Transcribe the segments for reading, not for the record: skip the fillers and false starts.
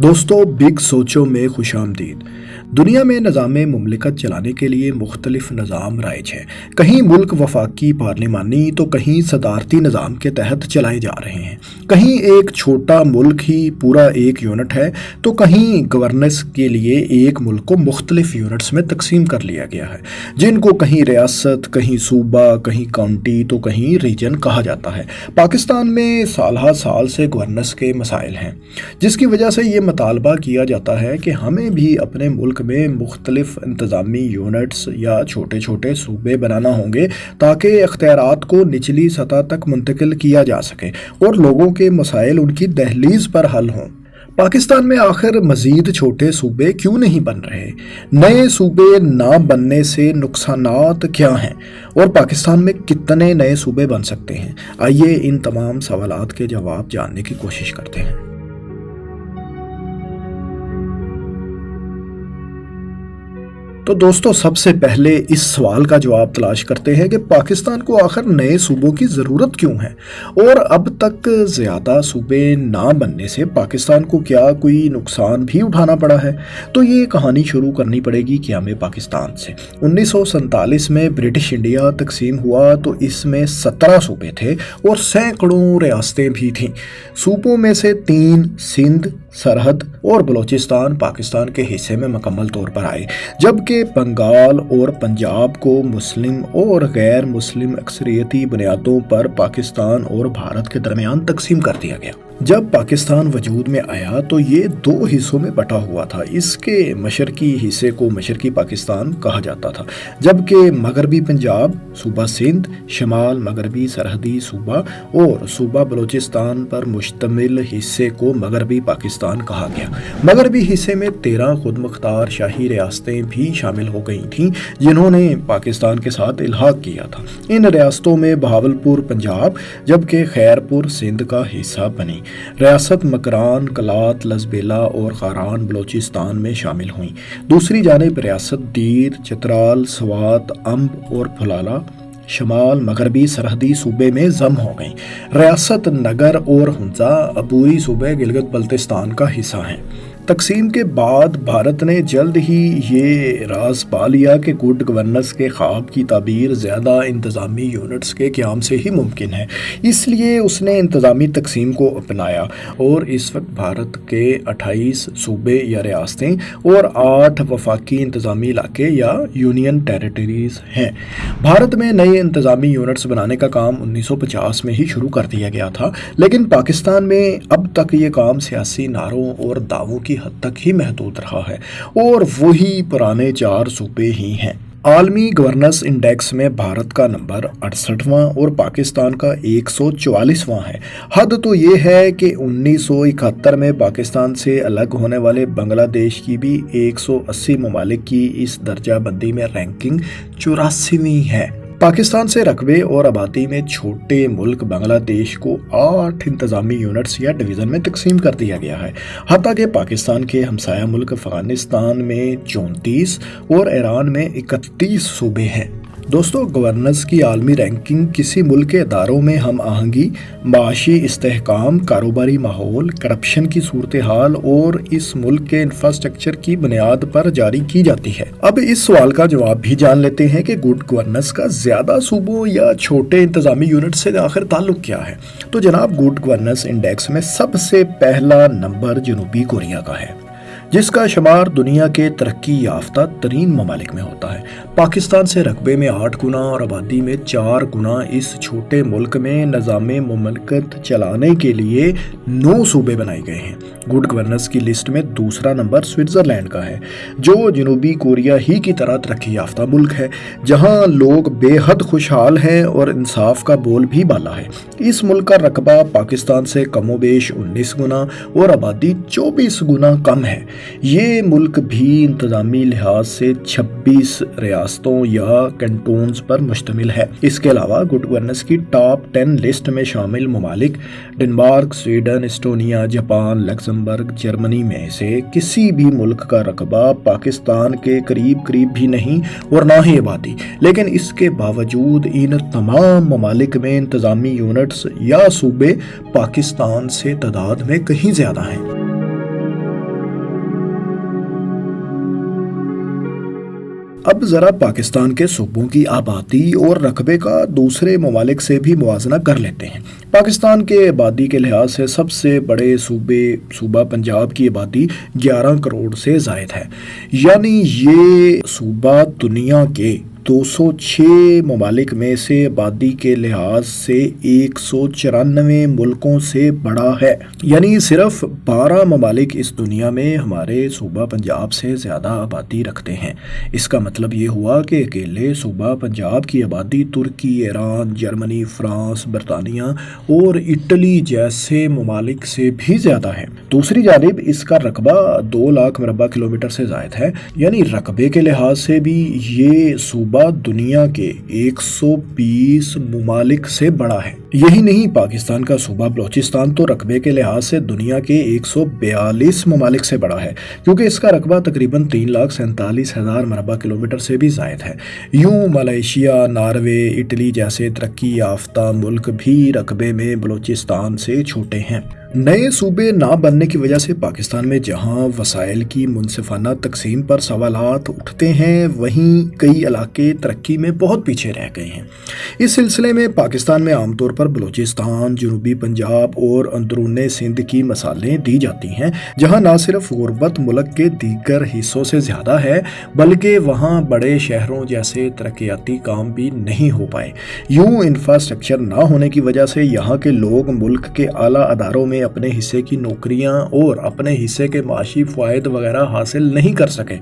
دوستو بگ سوچوں میں خوش آمدید۔ دنیا میں نظام مملکت چلانے کے لیے مختلف نظام رائج ہیں۔ کہیں ملک وفاقی پارلیمانی تو کہیں صدارتی نظام کے تحت چلائے جا رہے ہیں۔ کہیں ایک چھوٹا ملک ہی پورا ایک یونٹ ہے تو کہیں گورننس کے لیے ایک ملک کو مختلف یونٹس میں تقسیم کر لیا گیا ہے، جن کو کہیں ریاست، کہیں صوبہ، کہیں کاؤنٹی تو کہیں ریجن کہا جاتا ہے۔ پاکستان میں سالہ سال سے گورننس کے مسائل ہیں، جس کی وجہ سے یہ مطالبہ کیا جاتا ہے کہ ہمیں بھی اپنے ملک میں مختلف انتظامی یونٹس یا چھوٹے چھوٹے صوبے بنانا ہوں گے تاکہ اختیارات کو نچلی سطح تک منتقل کیا جا سکے اور لوگوں کے مسائل ان کی دہلیز پر حل ہوں۔ پاکستان میں آخر مزید چھوٹے صوبے کیوں نہیں بن رہے؟ نئے صوبے نہ بننے سے نقصانات کیا ہیں اور پاکستان میں کتنے نئے صوبے بن سکتے ہیں؟ آئیے ان تمام سوالات کے جواب جاننے کی کوشش کرتے ہیں۔ تو دوستو سب سے پہلے اس سوال کا جواب تلاش کرتے ہیں کہ پاکستان کو آخر نئے صوبوں کی ضرورت کیوں ہے اور اب تک زیادہ صوبے نہ بننے سے پاکستان کو کیا کوئی نقصان بھی اٹھانا پڑا ہے؟ تو یہ کہانی شروع کرنی پڑے گی قیام پاکستان سے۔ 1947 میں برٹش انڈیا تقسیم ہوا تو اس میں 17 صوبے تھے اور سینکڑوں ریاستیں بھی تھیں۔ صوبوں میں سے 3 سندھ، سرحد اور بلوچستان پاکستان کے حصے میں مکمل طور پر آئے، جبکہ بنگال اور پنجاب کو مسلم اور غیر مسلم اکثریتی بنیادوں پر پاکستان اور بھارت کے درمیان تقسیم کر دیا گیا۔ جب پاکستان وجود میں آیا تو یہ 2 حصوں میں بٹا ہوا تھا۔ اس کے مشرقی حصے کو مشرقی پاکستان کہا جاتا تھا، جبکہ مغربی پنجاب، صوبہ سندھ، شمال مغربی سرحدی صوبہ اور صوبہ بلوچستان پر مشتمل حصے کو مغربی پاکستان کہا گیا۔ مغربی حصے میں 13 خود مختار شاہی ریاستیں بھی شامل ہو گئی تھیں جنہوں نے پاکستان کے ساتھ الحاق کیا تھا۔ ان ریاستوں میں بہاولپور پنجاب جبکہ خیرپور سندھ کا حصہ بنی۔ ریاست مکران، کلات، لزبیلا اور خاران بلوچستان میں شامل ہوئیں۔ دوسری جانب ریاست دیر، چترال، سوات، امب اور پھلالہ شمال مغربی سرحدی صوبے میں ضم ہو گئیں۔ ریاست نگر اور ہنزا عبوری صوبے گلگت بلتستان کا حصہ ہیں۔ تقسیم کے بعد بھارت نے جلد ہی یہ راز پا لیا کہ گڈ گورننس کے خواب کی تعبیر زیادہ انتظامی یونٹس کے قیام سے ہی ممکن ہے۔ اس لیے اس نے انتظامی تقسیم کو اپنایا اور اس وقت بھارت کے 28 صوبے یا ریاستیں اور 8 وفاقی انتظامی علاقے یا یونین ٹیریٹریز ہیں۔ بھارت میں نئے انتظامی یونٹس بنانے کا کام 1950 میں ہی شروع کر دیا گیا تھا، لیکن پاکستان میں اب تک یہ کام سیاسی نعروں اور دعووں کی حد تک ہی محدود رہا ہے اور وہی پرانے 4 صوبے ہی ہیں۔ عالمی گورننس انڈیکس میں بھارت کا نمبر 68واں اور پاکستان کا 144واں ہے۔ حد تو یہ ہے کہ 1971 میں پاکستان سے الگ ہونے والے بنگلہ دیش کی بھی 180 ممالک کی اس درجہ بندی میں رینکنگ 84ویں ہے۔ پاکستان سے رقبے اور آبادی میں چھوٹے ملک بنگلہ دیش کو 8 انتظامی یونٹس یا ڈویژن میں تقسیم کر دیا گیا ہے، حتیٰ کہ پاکستان کے ہمسایہ ملک افغانستان میں 34 اور ایران میں 31 صوبے ہیں۔ دوستو گورننس کی عالمی رینکنگ کسی ملک کے اداروں میں ہم آہنگی، معاشی استحکام، کاروباری ماحول، کرپشن کی صورتحال اور اس ملک کے انفراسٹرکچر کی بنیاد پر جاری کی جاتی ہے۔ اب اس سوال کا جواب بھی جان لیتے ہیں کہ گڈ گورننس کا زیادہ صوبوں یا چھوٹے انتظامی یونٹ سے آخر تعلق کیا ہے۔ تو جناب گڈ گورننس انڈیکس میں سب سے پہلا نمبر جنوبی کوریا کا ہے، جس کا شمار دنیا کے ترقی یافتہ ترین ممالک میں ہوتا ہے۔ پاکستان سے رقبے میں 8 گنا اور آبادی میں 4 گنا اس چھوٹے ملک میں نظام مملکت چلانے کے لیے 9 صوبے بنائے گئے ہیں۔ گڈ گورننس کی لسٹ میں دوسرا نمبر سوئٹزرلینڈ کا ہے، جو جنوبی کوریا ہی کی طرح ترقی یافتہ ملک ہے، جہاں لوگ بے حد خوشحال ہیں اور انصاف کا بول بھی بالا ہے۔ اس ملک کا رقبہ پاکستان سے کم و بیش 19 گنا اور آبادی 24 گنا کم ہے۔ یہ ملک بھی انتظامی لحاظ سے 26 ریاستوں یا کنٹونز پر مشتمل ہے۔ اس کے علاوہ گڈ گورننس کی ٹاپ 10 لسٹ میں شامل ممالک Denmark, Sweden, Estonia, Japan, Luxembourg, Germany میں سے کسی بھی ملک کا رقبہ پاکستان کے قریب بھی نہیں اور نہ ہی آبادی، لیکن اس کے باوجود ان تمام ممالک میں انتظامی یونٹس یا صوبے پاکستان سے تعداد میں کہیں زیادہ ہیں۔ اب ذرا پاکستان کے صوبوں کی آبادی اور رقبے کا دوسرے ممالک سے بھی موازنہ کر لیتے ہیں۔ پاکستان کے آبادی کے لحاظ سے سب سے بڑے صوبہ پنجاب کی آبادی 11 کروڑ سے زائد ہے، یعنی یہ صوبہ دنیا کے 206 ممالک میں سے آبادی کے لحاظ سے 194 ملکوں سے بڑا ہے، یعنی صرف 12 ممالک اس دنیا میں ہمارے صوبہ پنجاب سے زیادہ آبادی رکھتے ہیں۔ اس کا مطلب یہ ہوا کہ اکیلے صوبہ پنجاب کی آبادی ترکی، ایران، جرمنی، فرانس، برطانیہ اور اٹلی جیسے ممالک سے بھی زیادہ ہے۔ دوسری جانب اس کا رقبہ 2 لاکھ مربع کلومیٹر سے زائد ہے، یعنی رقبے کے لحاظ سے بھی یہ صوبہ دنیا کے 120 ممالک سے بڑا ہے۔ یہی نہیں، پاکستان کا صوبہ بلوچستان تو رقبے کے لحاظ سے دنیا کے 142 ممالک سے بڑا ہے، کیونکہ اس کا رقبہ تقریباً 3,47,000 مربع کلومیٹر سے بھی زائد ہے۔ یوں ملائیشیا، ناروے، اٹلی جیسے ترقی یافتہ ملک بھی رقبے میں بلوچستان سے چھوٹے ہیں۔ نئے صوبے نہ بننے کی وجہ سے پاکستان میں جہاں وسائل کی منصفانہ تقسیم پر سوالات اٹھتے ہیں، وہیں کئی علاقے ترقی میں بہت پیچھے رہ گئے ہیں۔ اس سلسلے میں پاکستان میں عام طور پر بلوچستان، جنوبی پنجاب اور اندرون سندھ کی مثالیں دی جاتی ہیں، جہاں نہ صرف غربت ملک کے دیگر حصوں سے زیادہ ہے، بلکہ وہاں بڑے شہروں جیسے ترقیاتی کام بھی نہیں ہو پائے۔ یوں انفراسٹرکچر نہ ہونے کی وجہ سے یہاں کے لوگ ملک کے اعلیٰ اداروں میں اپنے حصے کی نوکریاں اور اپنے حصے کے معاشی فوائد وغیرہ حاصل نہیں کر سکے۔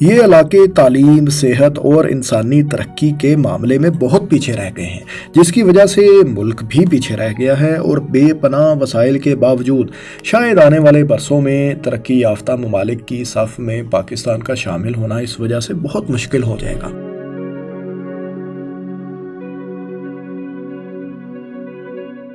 یہ علاقے تعلیم، صحت اور انسانی ترقی کے معاملے میں بہت پیچھے رہ گئے ہیں، جس کی وجہ سے ملک بھی پیچھے رہ گیا ہے، اور بے پناہ وسائل کے باوجود شاید آنے والے برسوں میں ترقی یافتہ ممالک کی صف میں پاکستان کا شامل ہونا اس وجہ سے بہت مشکل ہو جائے گا۔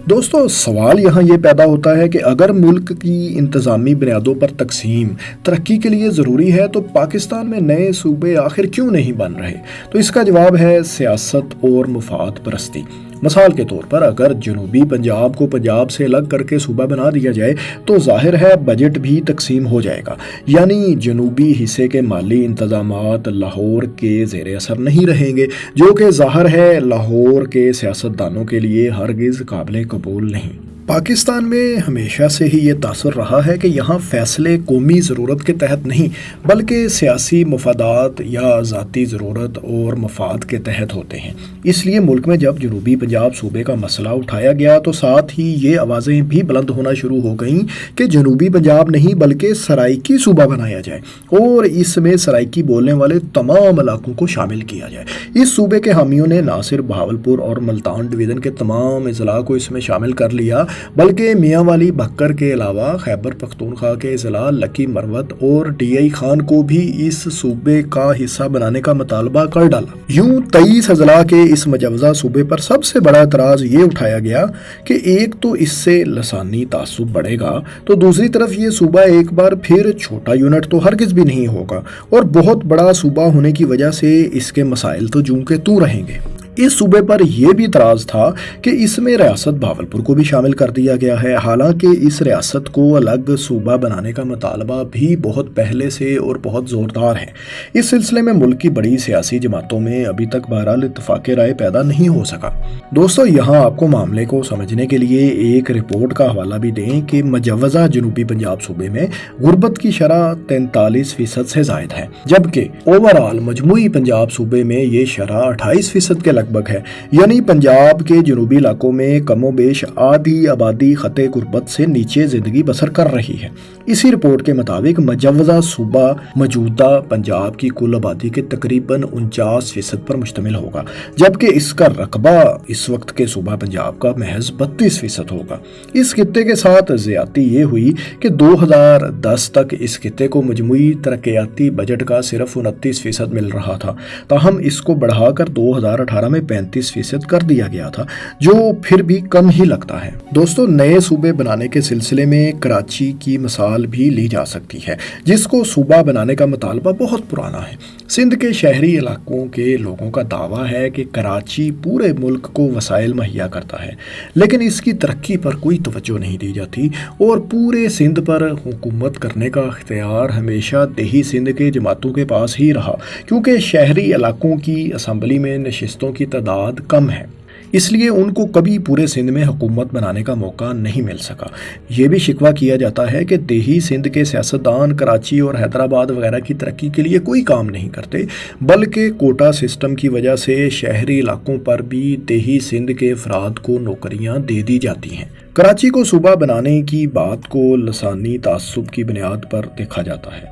دوستو، سوال یہاں یہ پیدا ہوتا ہے کہ اگر ملک کی انتظامی بنیادوں پر تقسیم ترقی کے لیے ضروری ہے تو پاکستان میں نئے صوبے آخر کیوں نہیں بن رہے؟ تو اس کا جواب ہے سیاست اور مفاد پرستی۔ مثال کے طور پر اگر جنوبی پنجاب کو پنجاب سے الگ کر کے صوبہ بنا دیا جائے تو ظاہر ہے بجٹ بھی تقسیم ہو جائے گا، یعنی جنوبی حصے کے مالی انتظامات لاہور کے زیر اثر نہیں رہیں گے، جو کہ ظاہر ہے لاہور کے سیاستدانوں کے لیے ہرگز قابل قبول نہیں۔ پاکستان میں ہمیشہ سے ہی یہ تاثر رہا ہے کہ یہاں فیصلے قومی ضرورت کے تحت نہیں بلکہ سیاسی مفادات یا ذاتی ضرورت اور مفاد کے تحت ہوتے ہیں۔ اس لیے ملک میں جب جنوبی پنجاب صوبے کا مسئلہ اٹھایا گیا تو ساتھ ہی یہ آوازیں بھی بلند ہونا شروع ہو گئیں کہ جنوبی پنجاب نہیں بلکہ سرائکی صوبہ بنایا جائے اور اس میں سرائکی بولنے والے تمام علاقوں کو شامل کیا جائے۔ اس صوبے کے حامیوں نے نہ صرف بہاولپور اور ملتان ڈویژن کے تمام اضلاع کو اس میں شامل کر لیا بلکہ میاں والی بھکر کے علاوہ خیبر پختونخوا کے اضلاع لکی مروت اور ڈی آئی خان کو بھی اس صوبے کا حصہ بنانے کا مطالبہ کر ڈالا۔ یوں 23 اضلاع کے اس مجوزہ صوبے پر سب سے بڑا اعتراض یہ اٹھایا گیا کہ ایک تو اس سے لسانی تعصب بڑھے گا، تو دوسری طرف یہ صوبہ ایک بار پھر چھوٹا یونٹ تو ہرگز بھی نہیں ہوگا، اور بہت بڑا صوبہ ہونے کی وجہ سے اس کے مسائل تو جوں کے توں رہیں گے۔ اس صوبے پر یہ بھی اعتراض تھا کہ اس میں ریاست بہاولپور کو بھی شامل کر دیا گیا ہے، حالانکہ اس ریاست کو الگ صوبہ بنانے کا مطالبہ بھی بہت پہلے سے اور بہت زوردار ہے۔ اس سلسلے میں ملک کی بڑی سیاسی جماعتوں میں ابھی تک بہرحال اتفاق رائے پیدا نہیں ہو سکا۔ دوستو، یہاں آپ کو معاملے کو سمجھنے کے لیے ایک رپورٹ کا حوالہ بھی دیں کہ مجوزہ جنوبی پنجاب صوبے میں غربت کی شرح 43% سے زائد ہے، جبکہ اوورآل مجموعی پنجاب صوبے میں یہ شرح 28% کے لگ بھگ ہے، یعنی پنجاب کے جنوبی علاقوں میں کم و بیش آدھی آبادی خطے غربت سے نیچے زندگی بسر کر رہی ہے۔ اسی رپورٹ کے مطابق مجوزہ صوبہ موجودہ پنجاب کی کل آبادی کے تقریباً 49% پر مشتمل ہوگا، جبکہ اس کا رقبہ اس وقت کے صوبہ پنجاب کا محض 32% ہوگا۔ اس خطے کے ساتھ زیادتی یہ ہوئی کہ 2010 تک اس خطے کو مجموعی ترقیاتی بجٹ کا صرف 29% مل رہا تھا، تاہم اس کو بڑھا کر 2018 میں 35% کر دیا گیا تھا، جو پھر بھی کم ہی لگتا ہے۔ دوستو، نئے صوبے بنانے کے سلسلے میں کراچی کی مثال بھی لی جا سکتی ہے، جس کو صوبہ بنانے کا مطالبہ بہت پرانا ہے۔ سندھ کے شہری علاقوں کے لوگوں کا دعویٰ ہے کہ کراچی پورے ملک کو وسائل مہیا کرتا ہے، لیکن اس کی ترقی پر کوئی توجہ نہیں دی جاتی اور پورے سندھ پر حکومت کرنے کا اختیار ہمیشہ دیہی سندھ کے جماعتوں کے پاس ہی رہا، کیونکہ شہری علاقوں کی اسمبلی میں نشستوں کی تعداد کم ہے، اس لیے ان کو کبھی پورے سندھ میں حکومت بنانے کا موقع نہیں مل سکا۔ یہ بھی شکوہ کیا جاتا ہے کہ دیہی سندھ کے سیاستدان کراچی اور حیدرآباد وغیرہ کی ترقی کے لیے کوئی کام نہیں کرتے، بلکہ کوٹا سسٹم کی وجہ سے شہری علاقوں پر بھی دیہی سندھ کے افراد کو نوکریاں دے دی جاتی ہیں۔ کراچی کو صوبہ بنانے کی بات کو لسانی تعصب کی بنیاد پر دیکھا جاتا ہے،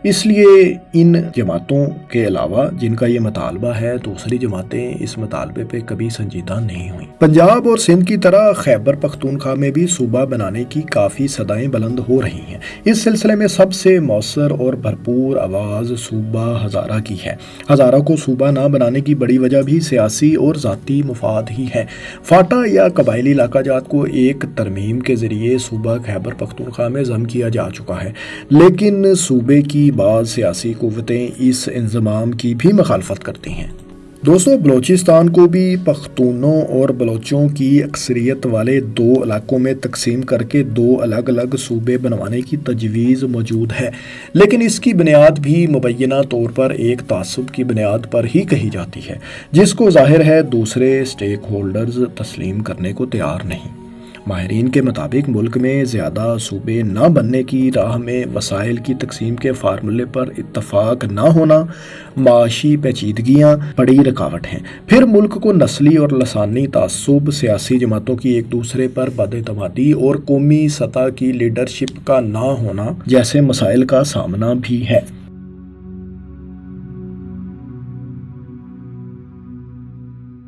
اس لیے ان جماعتوں کے علاوہ جن کا یہ مطالبہ ہے، دوسری جماعتیں اس مطالبے پہ کبھی سنجیدہ نہیں ہوئیں۔ پنجاب اور سندھ کی طرح خیبر پختونخوا میں بھی صوبہ بنانے کی کافی صدائیں بلند ہو رہی ہیں۔ اس سلسلے میں سب سے مؤثر اور بھرپور آواز صوبہ ہزارہ کی ہے۔ ہزارہ کو صوبہ نہ بنانے کی بڑی وجہ بھی سیاسی اور ذاتی مفاد ہی ہے۔ فاٹا یا قبائلی علاقہ جات کو ایک ترمیم کے ذریعے صوبہ خیبر پختونخوا میں ضم کیا جا چکا ہے، لیکن صوبے کی بعض سیاسی قوتیں اس انضمام کی بھی مخالفت کرتی ہیں۔ دوستو، بلوچستان کو بھی پختونوں اور بلوچوں کی اکثریت والے دو علاقوں میں تقسیم کر کے دو الگ الگ صوبے بنوانے کی تجویز موجود ہے، لیکن اس کی بنیاد بھی مبینہ طور پر ایک تعصب کی بنیاد پر ہی کہی جاتی ہے، جس کو ظاہر ہے دوسرے اسٹیک ہولڈرز تسلیم کرنے کو تیار نہیں۔ ماہرین کے مطابق ملک میں زیادہ صوبے نہ بننے کی راہ میں وسائل کی تقسیم کے فارمولے پر اتفاق نہ ہونا، معاشی پیچیدگیاں بڑی رکاوٹ ہیں، پھر ملک کو نسلی اور لسانی تعصب، سیاسی جماعتوں کی ایک دوسرے پر بد اعتمادی اور قومی سطح کی لیڈرشپ کا نہ ہونا جیسے مسائل کا سامنا بھی ہے۔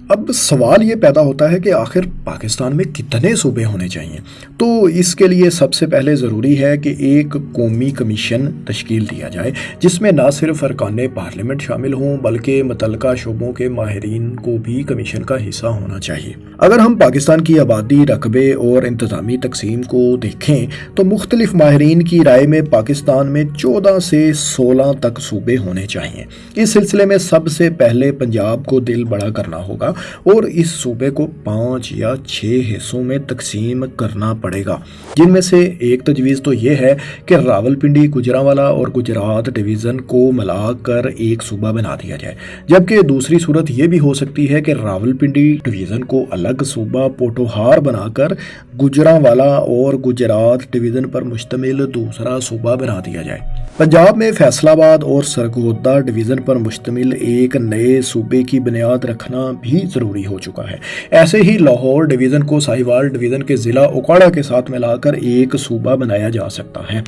اب سوال یہ پیدا ہوتا ہے کہ آخر پاکستان میں کتنے صوبے ہونے چاہیے؟ تو اس کے لیے سب سے پہلے ضروری ہے کہ ایک قومی کمیشن تشکیل دیا جائے، جس میں نہ صرف ارکان پارلیمنٹ شامل ہوں بلکہ متعلقہ شعبوں کے ماہرین کو بھی کمیشن کا حصہ ہونا چاہیے۔ اگر ہم پاکستان کی آبادی، رقبے اور انتظامی تقسیم کو دیکھیں تو مختلف ماہرین کی رائے میں پاکستان میں 14 سے 16 تک صوبے ہونے چاہیے۔ اس سلسلے میں سب سے پہلے پنجاب کو دل بڑا کرنا ہوگا اور اس صوبے کو 5 یا 6 حصوں میں تقسیم کرنا پڑے گا، جن میں سے ایک تجویز تو یہ ہے کہ راولپنڈی، گوجرانوالا اور گجرات ڈویژن کو ملا کر ایک صوبہ بنا دیا جائے، جبکہ دوسری صورت یہ بھی ہو سکتی ہے کہ راولپنڈی ڈویژن کو الگ صوبہ پوٹوہار بنا کر گجرانوالا اور گجرات ڈویژن پر مشتمل دوسرا صوبہ بنا دیا جائے۔ پنجاب میں فیصل آباد اور سرگودا ڈویژن پر مشتمل ایک نئے صوبے کی بنیاد رکھنا بھی ضروری ہو چکا ہے۔ ایسے ہی لاہور ڈویژن کو ساہیوال ڈویژن کے ضلع اوکاڑا کے ساتھ ملا کر ایک صوبہ بنایا جا سکتا ہے۔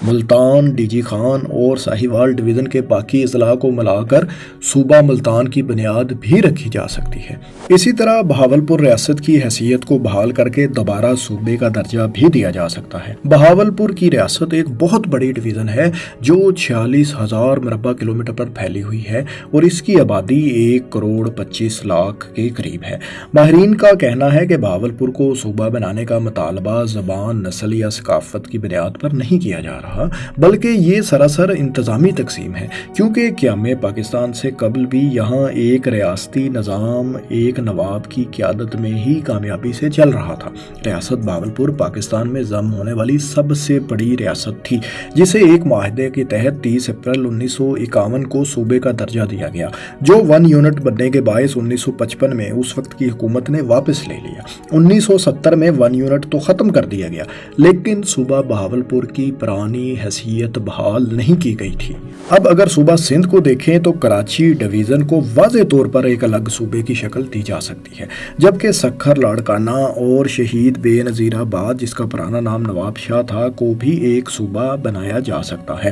ملتان، ڈی جی خان اور ساہیوال ڈویژن کے باقی اضلاع کو ملا کر صوبہ ملتان کی بنیاد بھی رکھی جا سکتی ہے۔ اسی طرح بہاولپور ریاست کی حیثیت کو بحال کر کے دوبارہ صوبے کا درجہ بھی دیا جا سکتا ہے۔ بہاولپور کی ریاست ایک بہت بڑی ڈویژن ہے جو 46,000 مربع کلومیٹر پر پھیلی ہوئی ہے اور اس کی آبادی 1,25,00,000 کے قریب ہے۔ ماہرین کا کہنا ہے کہ بہاولپور کو صوبہ بنانے کا مطالبہ زبان، نسل یا ثقافت کی بنیاد پر نہیں کیا جا رہا، بلکہ یہ سراسر انتظامی تقسیم ہے، کیونکہ قیام پاکستان سے قبل بھی یہاں ایک ریاستی نظام ایک نواب کی قیادت میں ہی کامیابی سے چل رہا تھا۔ ریاست بہاولپور پاکستان میں ضم ہونے والی سب سے بڑی ریاست تھی، جسے ایک معاہدے کے تحت 30 اپریل 1951 کو صوبے کا درجہ دیا گیا، جو 1 یونٹ بننے کے باعث 1955 میں اس وقت کی حکومت نے واپس لے لیا۔ 1970 میں 1 یونٹ تو ختم کر دیا گیا، لیکن صوبہ بہاولپور کی پرانی حیثیت بحال نہیں کی گئی تھی۔ اب اگر صوبہ سندھ کو دیکھیں تو کراچی ڈویژن کو واضح طور پر ایک الگ صوبے کی شکل دی جا سکتی ہے، جبکہ سکھر، لاڑکانہ اور شہید بے نظیر آباد، جس کا پرانا نام نواب شاہ تھا، کو بھی ایک صوبہ بنایا جا سکتا ہے۔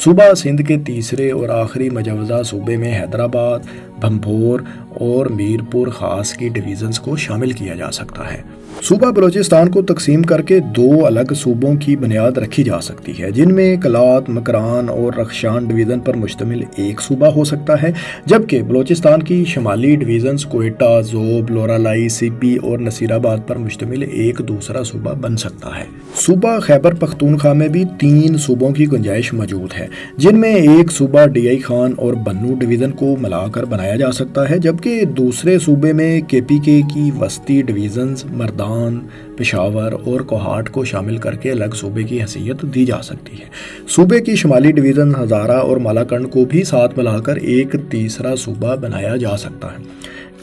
صوبہ سندھ کے تیسرے اور آخری مجوزہ صوبے میں حیدرآباد، بھمبور اور میرپور خاص کی ڈویژنز کو شامل کیا جا سکتا ہے۔ صوبہ بلوچستان کو تقسیم کر کے 2 الگ صوبوں کی بنیاد رکھی جا سکتی ہے، جن میں کلات، مکران اور رخشان ڈویژن پر مشتمل ایک صوبہ ہو سکتا ہے، جبکہ بلوچستان کی شمالی ڈویژنز کوئٹہ، زوب، لورالائی، سی پی اور نصیر آباد پر مشتمل ایک دوسرا صوبہ بن سکتا ہے۔ صوبہ خیبر پختونخوا میں بھی 3 صوبوں کی گنجائش موجود ہے، جن میں ایک صوبہ ڈی آئی خان اور بنو ڈویژن کو ملا کر بنایا جا سکتا ہے، جبکہ دوسرے صوبے میں کے پی کے کی وسطی ڈویژنز مردان، پشاور اور کوہاٹ کو شامل کر کے الگ صوبے کی حیثیت دی جا سکتی ہے۔ صوبے کی شمالی ڈویژن ہزارہ اور مالاکنڈ کو بھی ساتھ ملا کر ایک تیسرا صوبہ بنایا جا سکتا ہے۔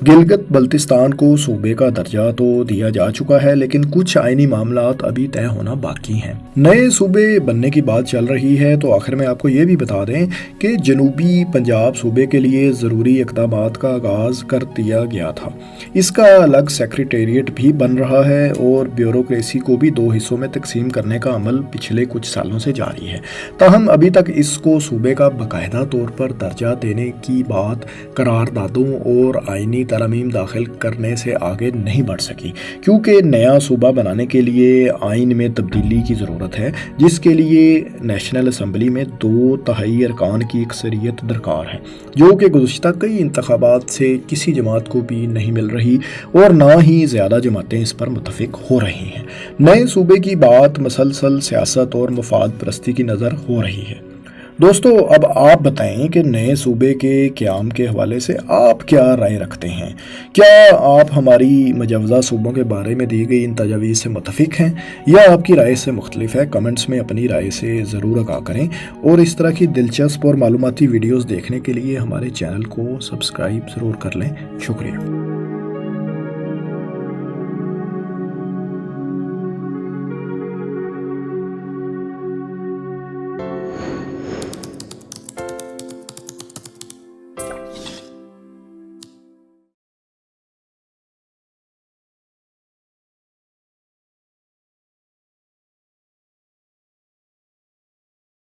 گلگت بلتستان کو صوبے کا درجہ تو دیا جا چکا ہے، لیکن کچھ آئینی معاملات ابھی طے ہونا باقی ہیں۔ نئے صوبے بننے کی بات چل رہی ہے تو آخر میں آپ کو یہ بھی بتا دیں کہ جنوبی پنجاب صوبے کے لیے ضروری اقدامات کا آغاز کر دیا گیا تھا۔ اس کا الگ سیکریٹریٹ بھی بن رہا ہے اور بیوروکریسی کو بھی 2 حصوں میں تقسیم کرنے کا عمل پچھلے کچھ سالوں سے جاری ہے۔ تاہم ابھی تک اس کو صوبے کا باقاعدہ طور پر درجہ دینے کی بات قراردادوں اور آئینی ترامیم داخل کرنے سے آگے نہیں بڑھ سکی، کیونکہ نیا صوبہ بنانے کے لیے آئین میں تبدیلی کی ضرورت ہے، جس کے لیے نیشنل اسمبلی میں 2/3 ارکان کی اکثریت درکار ہے، جو کہ گزشتہ کئی انتخابات سے کسی جماعت کو بھی نہیں مل رہی اور نہ ہی زیادہ جماعتیں اس پر متفق ہو رہی ہیں۔ نئے صوبے کی بات مسلسل سیاست اور مفاد پرستی کی نظر ہو رہی ہے۔ دوستو، اب آپ بتائیں کہ نئے صوبے کے قیام کے حوالے سے آپ کیا رائے رکھتے ہیں؟ کیا آپ ہماری مجوزہ صوبوں کے بارے میں دی گئی ان تجاویز سے متفق ہیں یا آپ کی رائے سے مختلف ہے؟ کمنٹس میں اپنی رائے سے ضرور آگاہ کریں، اور اس طرح کی دلچسپ اور معلوماتی ویڈیوز دیکھنے کے لیے ہمارے چینل کو سبسکرائب ضرور کر لیں۔ شکریہ۔